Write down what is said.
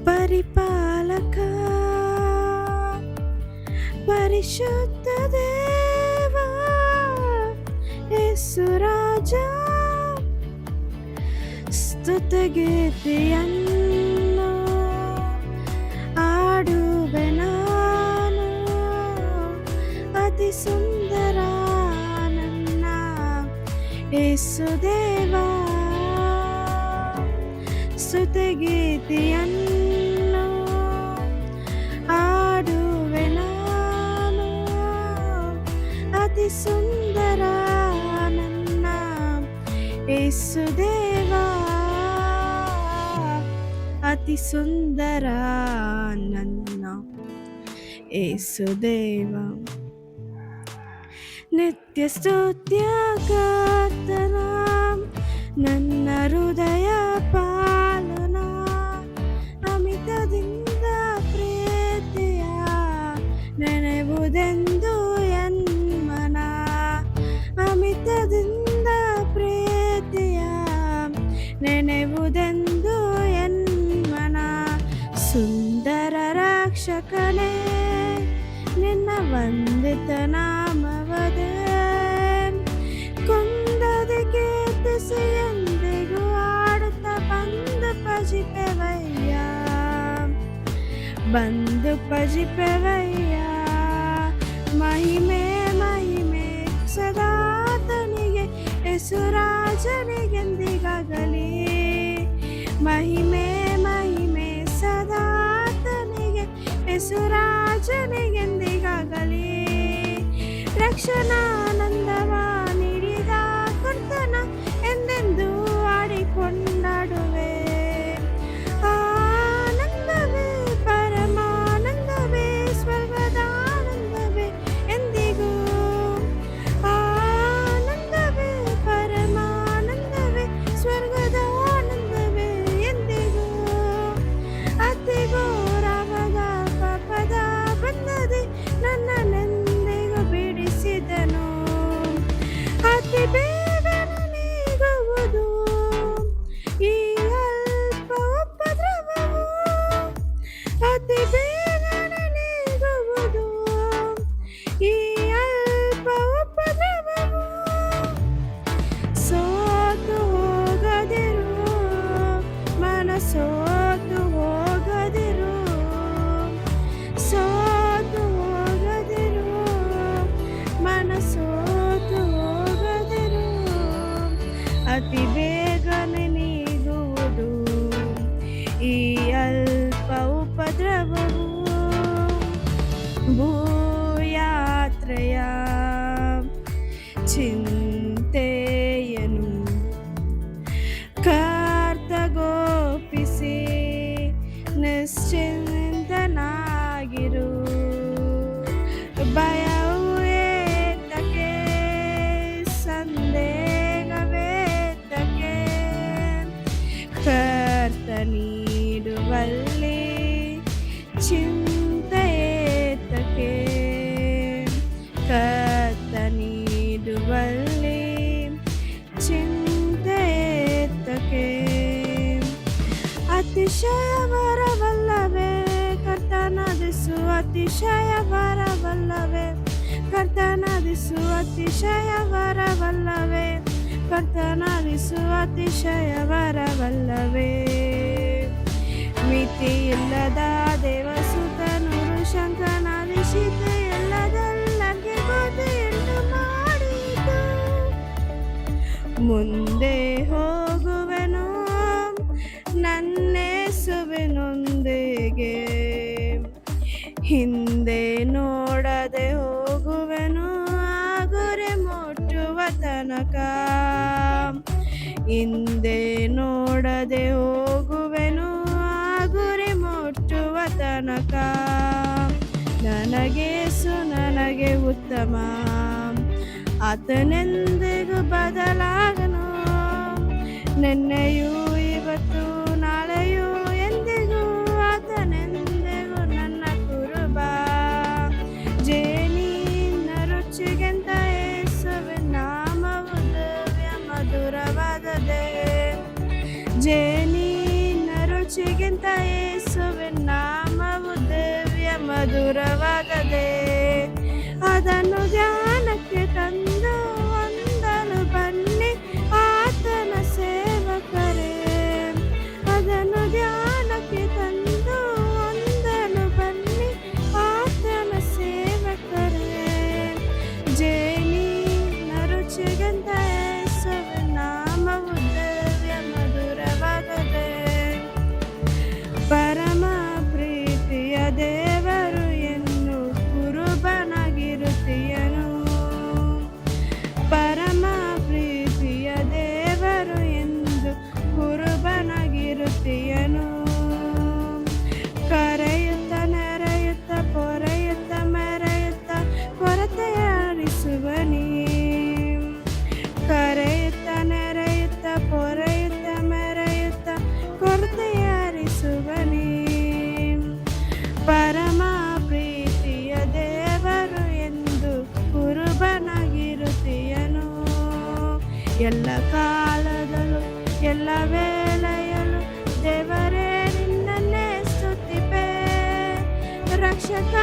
ಪರಿಪಾಲಕ ಪರಿಶುದ್ಧ ದೇವ ಯೇಸು ರಾಜ ಸ್ತುತಿಗೀತೆಯನ್ನು ಆಡುವೆ ನಾನು ಅತಿ ಸುಂದರ ನನ್ನ ಯೇಸು ದೇವ ಸ್ತುತಿಗೀತೆಯನ್ನು ಆಡುವೆ ನಾನು ಅತಿ ಸುಂದರ ನನ್ನ ಯೇಸು ದೇವ ಅತಿ ಸುಂದರ ನನ್ನ ಯೇಸು ದೇವ ನಿತ್ಯ ಸ್ತುತ್ಯ ಕರ್ತನ ನನ್ನ ಹೃದಯ ಪಾಲನ ಅಮಿತದಿಂದ ಪ್ರೀತಿಯ ನೆನೆವುದೆಂದು ಎನ್ಮನ ಅಮಿತದಿಂದ ಪ್ರೀತಿಯ ನೆನೆವುದೆಂದು ಎನ್ಮನ ಸುಂದರ ರಕ್ಷಕನೇ ನಿನ್ನ ವಂದಿತ ನಾಮವದೇ ಕೊಂದದೆ ಕೀರ್ತಿಸಿ ಎಂದಿಗೂ ಆಡುತ್ತಾ ಬಂದು ಪಜಿಪೆವಯ್ಯ ಮಹಿಮೆ ಮಹಿಮೆ ಸದಾತನಿಗೆ ಯೇಸುರಾಜನಿಗೆಂದಿಗಾಗಲಿ ಮಹಿಮೆ ಮಹಿಮೆ ಸದಾತನಿಗೆ ಯೇಸುರಾಜನಿಗೆಂದಿಗಾಗಲಿ ರಕ್ಷಣಾನಂದವ ನೀಡಿದ ಕರ್ತನ ಎಂದೆಂದು ಆಡಿಕೊಂಡಾಡುವೆ ಆನಂದವೇ ಪರಮಾನಂದವೇ ಸ್ವರ್ಗದಾನಂದವೇ ಎಂದಿಗೂ ಆನಂದವೇ ಪರಮಾನಂದವೇ ಸ್ವರ್ಗದಾನಂದವೇ ಎಂದಿಗೂ ಅತಿ ಘೋರವಾದ ಪಾಪದ ಬಂಧದೆ ನನ್ನನ್ನೆಂದಿಗೂ ಬಿಡಿಸಿದನು ಅತಿ ಬೇಗನೆ ನೀಗುವುದು ಈ ಅಲ್ಪ ಉಪದ್ರವವು ಅತಿ ಬೇಗನೆ ನೀಗುವುದು ಈ ಅಲ್ಪ ಉಪದ್ರವವು ಸೋತು ಹೋಗದಿರು ಮನಸೋತು ಹೋಗದಿರು ಸೋತು ಹೋಗದಿರು ಮನಸೋತು ಹೋಗದಿರು ಅತಿ ಬೇಗನೆ ನೀಗುವುದು ಈ ಅಲ್ಪ ಉಪದ್ರವವು ಭೂಯಾತ್ರೆಯ ಚಿಂತೆಯನು ಕರ್ತಗೋಪಿಸಿ ನಿಶ್ಚಿಂತನಾಗಿರು ಭಯವು ಏತಕ್ಕೆ ಸಂದೇಹವೇತಕ್ಕೆ ಕರ್ತ ನೀಡುವಲ್ಲಿ ಚಿಂತೆ ಏತಕ್ಕೆ ಕರ್ತ ನೀಡುವಲ್ಲಿ ಚಿಂತೆ ಏತಕ್ಕೆ ಅತಿಶಯ ವರವಲ್ಲವೇ ಕರ್ತನಾದಿಸು ಅತಿಶಯ ವರವಲ್ಲವೇ ಕರ್ತನಾದಿಸು ಅತಿಶಯ ವರವಲ್ಲವೇ ಕರ್ತನಾದಿಸು ಅತಿಶಯ ವರವಲ್ಲವೇ ಮಿತಿಯಿಲ್ಲದ ದೇವಸುತನು ಶಂಕನಾದಿಶಿತೆ ಎಲ್ಲದಲ್ಲಗೆ ಬೋಧೆಯನ್ನು ಮಾಡಿತು ಮುಂದೆ ಹೋಗುವೆನು ನನ್ನೇಸುವಿನೊಂದಿಗೆ ಹಿಂದೆ ನೋಡದೆ ಹೋಗುವೆನು ಆ ಗುರಿ ಮುಟ್ಟುವ ತನಕ ಹಿಂದೆ ನೋಡದೆ ಹೋಗುವೆನು ಆ ಗುರಿ ಮುಟ್ಟುವ ತನಕ ನನಗೇಸು ನನಗೆ ಉತ್ತಮ ಆತನೆಂದಿಗೂ ಬದಲಾಗನು ನೆನ್ನೆಯೂ ಇವತ್ತು ನಾಳೆಯೂ ಎಂದಿಗೂ ಆತನೆಂದಿಗೂ ನನ್ನ ಕುರುಬ ಜೇನಿನ ರುಚಿಗೆಂತ ಯೇಸುವಿನ ನಾಮವು ದಿವ್ಯ ಮಧುರವಾದದೆ ಜೇನಿನ ರುಚಿಗೆಂತ ರಕ್ಷೆಗೆಂತ ಯೇಸುವಿನ ನಾಮವು ದಿವ್ಯ ಮಧುರವಾಗದೆ. ಅದನ್ನು ಧ್ಯಾನಕ್ಕೆ ತಂದು ಹೊಂದಲು ಬನ್ನಿ ಆತನ ಸೇವಕರೇ. ಅದನ್ನು ಧ್ಯಾನಕ್ಕೆ ತಂದು ಹೊಂದಲು ಬನ್ನಿ ಆತನ ಸೇವಕರೇ. ಜೇನಿನ ರುಚಿಗೆಂತ ಯೇಸುವಿನ ನಾಮವು ದಿವ್ಯ ಮಧುರವಾಗದೆ. ಪರಮ ಪ್ರೀತಿಯ ದೇವರು ಎನ್ನು ಕುರುಬನಾಗಿರುತ್ತೀಯನು. ಪರಮ ಪ್ರೀತಿಯ ದೇವರು ಎಂದು ಕುರುಬನಾಗಿರುತ್ತೀಯನು. ಕರೆಯುತ್ತ ನೆರೆಯುತ್ತ ಪೊರೆಯುತ್ತ ಮೆರೆಯುತ್ತ ಕೊರತೆಯ ಆರಿಸುವನಿ. ಕರೆಯುತ್ತ ನೆರೆಯುತ್ತ ಪೊರೆಯುತ್ತ ಮೆರೆಯುತ್ತ ಕೊರತೆಯ ಆರಿಸುವನಿ. ಪರಮ ಪ್ರೀತಿಯ ದೇವರು ಎಂದು ಕುರುಬನಾಗಿರುತ್ತೀಯನು. ಎಲ್ಲ ಕಾಲದಲ್ಲೂ ಎಲ್ಲ ವೇಳೆಯಲ್ಲೂ ದೇವರೇ ನಿನ್ನನ್ನೇ ಸ್ತುತಿಪೆ. ರಕ್ಷಕ